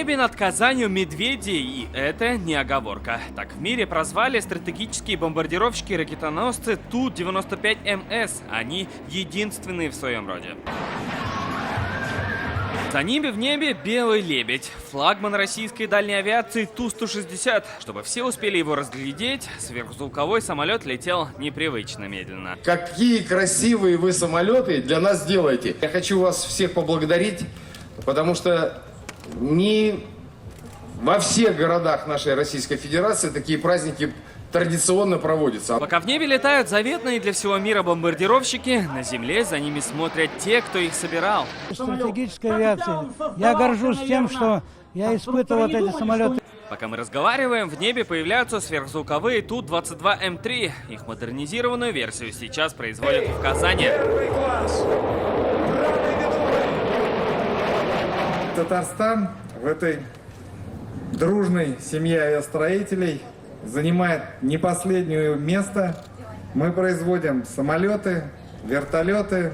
небе над Казанью медведи, и это не оговорка. Так в мире прозвали стратегические бомбардировщики ракетоносцы Ту-95МС. Они единственные в своем роде. За ними в небе белый лебедь, флагман российской дальней авиации Ту-160. Чтобы все успели его разглядеть, сверхзвуковой самолет летел непривычно медленно. Какие красивые вы самолеты для нас делаете. Я хочу вас всех поблагодарить, потому что не во всех городах нашей Российской Федерации такие праздники традиционно проводятся. Пока в небе летают заветные для всего мира бомбардировщики, на земле за ними смотрят те, кто их собирал. Стратегическая авиация. Я горжусь тем, что я испытывал вот эти самолеты. Пока мы разговариваем, в небе появляются сверхзвуковые Ту-22М3. Их модернизированную версию сейчас производят в Казани. Татарстан в этой дружной семье авиастроителей занимает не последнее место. Мы производим самолеты, вертолеты,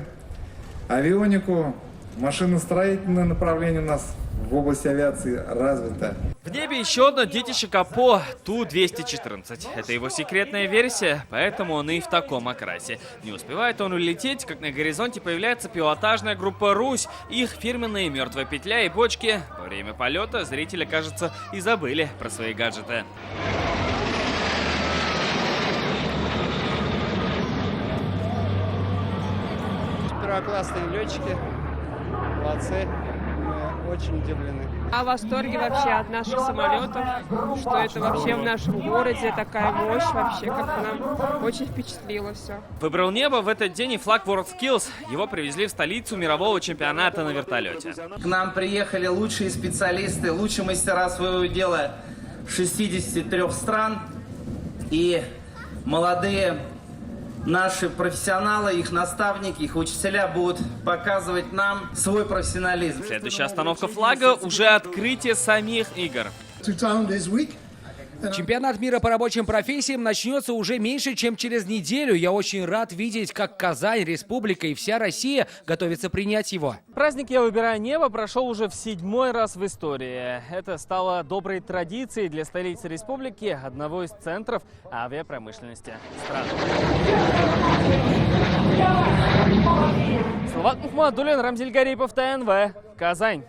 авионику, машиностроительное направление у нас в области авиации развито. В небе еще одно детище Капо Ту-214. Это его секретная версия, поэтому он и в таком окрасе. Не успевает он улететь, как на горизонте появляется пилотажная группа «Русь». Их фирменные мертвая петля и бочки. Во время полета зрители, кажется, и забыли про свои гаджеты. Первоклассные летчики, молодцы, мы очень удивлены. Я в восторге вообще от наших самолетов, что это вообще в нашем городе такая мощь вообще, как-то нам очень впечатлило все. Выбрал небо в этот день и флаг WorldSkills. Его привезли в столицу мирового чемпионата на вертолете. К нам приехали лучшие специалисты, лучшие мастера своего дела 63 стран и молодые наши профессионалы, их наставники, их учителя будут показывать нам свой профессионализм. Следующая остановка флага — уже открытие самих игр. Чемпионат мира по рабочим профессиям начнется уже меньше, чем через неделю. Я очень рад видеть, как Казань, республика и вся Россия готовятся принять его. Праздник «Я выбираю небо» прошел уже в 7-й раз в истории. Это стало доброй традицией для столицы республики, одного из центров авиапромышленности страны. Салават Мухаммадуллин, Рамзиль Гарипов, ТНВ, Казань.